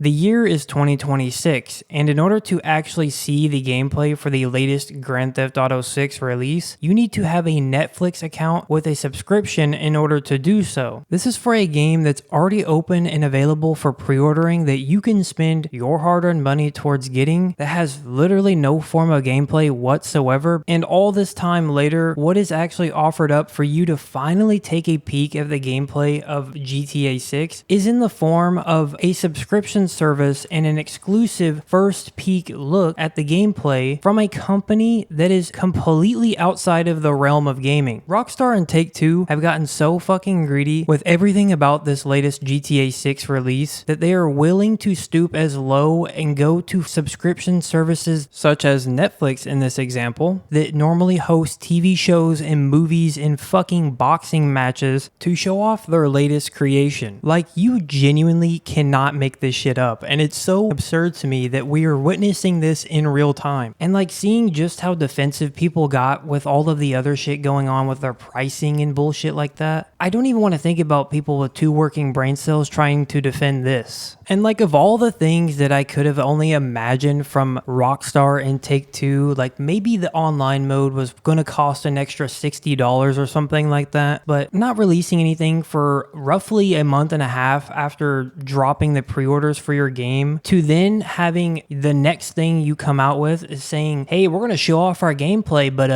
The year is 2026, and in order to actually see the gameplay for the latest Grand Theft Auto 6 release, you need to have a Netflix account with a subscription in order to do so. This is for a game that's already open and available for pre-ordering that you can spend your hard-earned money towards getting, that has literally no form of gameplay whatsoever, and all this time later, what is actually offered up for you to finally take a peek at the gameplay of GTA 6 is in the form of a subscription service and an exclusive first peek look at the gameplay from a company that is completely outside of the realm of gaming. Rockstar and Take-Two have gotten so fucking greedy with everything about this latest GTA 6 release that they are willing to stoop as low and go to subscription services such as Netflix in this example that normally host TV shows and movies and fucking boxing matches to show off their latest creation. Like, you genuinely cannot make this shit up, and it's so absurd to me that we are witnessing this in real time. And like, seeing just how defensive people got with all of the other shit going on with their pricing and bullshit like that, I don't even want to think about people with 2 working brain cells trying to defend this. And like, of all the things that I could have only imagined from Rockstar and Take-Two, like maybe the online mode was going to cost an extra $60 or something like that, but not releasing anything for roughly a month and a half after dropping the pre-orders for your game, to then having the next thing you come out with is saying, hey, we're going to show off our gameplay, but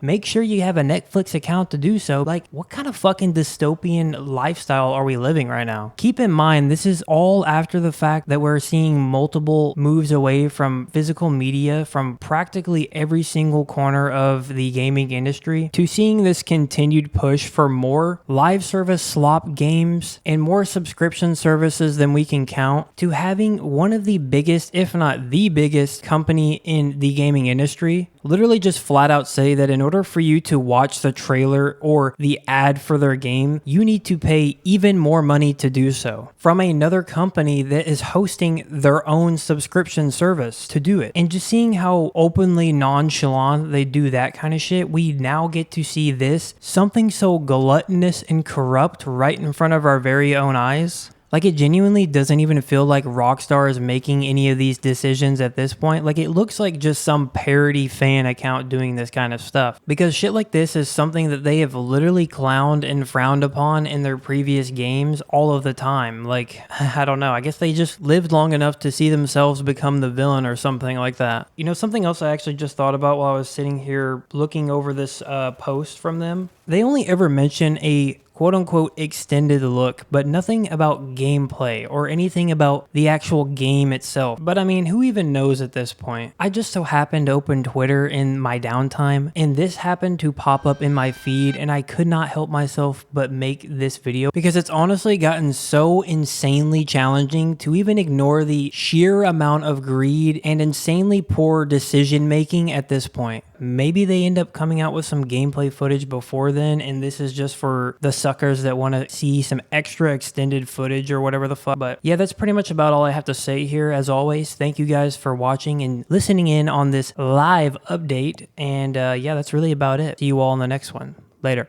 make sure you have a Netflix account to do so. Like, what kind of fucking dystopian lifestyle are we living right now? Keep in mind, this is all after the fact that we're seeing multiple moves away from physical media from practically every single corner of the gaming industry, to seeing this continued push for more live service slop games and more subscription services than we can count, to having one of the biggest, if not the biggest company in the gaming industry literally just flat out say that in order for you to watch the trailer or the ad for their game, you need to pay even more money to do so from another company that is hosting their own subscription service to do it. And just seeing how openly nonchalant they do that kind of shit, we now get to see this, something so gluttonous and corrupt, right in front of our very own eyes. Like, it genuinely doesn't even feel like Rockstar is making any of these decisions at this point. Like, it looks like just some parody fan account doing this kind of stuff. Because shit like this is something that they have literally clowned and frowned upon in their previous games all of the time. Like, I don't know. I guess they just lived long enough to see themselves become the villain or something like that. You know, something else I actually just thought about while I was sitting here looking over this post from them. They only ever mention a quote-unquote extended look, but nothing about gameplay or anything about the actual game itself. But I mean, who even knows at this point? I just so happened to open Twitter in my downtime, and this happened to pop up in my feed, and I could not help myself but make this video because it's honestly gotten so insanely challenging to even ignore the sheer amount of greed and insanely poor decision making at this point. Maybe they end up coming out with some gameplay footage before then, and this is just for the suckers that want to see some extra extended footage or whatever the fuck. But yeah, that's pretty much about all I have to say here. As always, thank you guys for watching and listening in on this live update. And yeah, that's really about it. See you all in the next one. Later.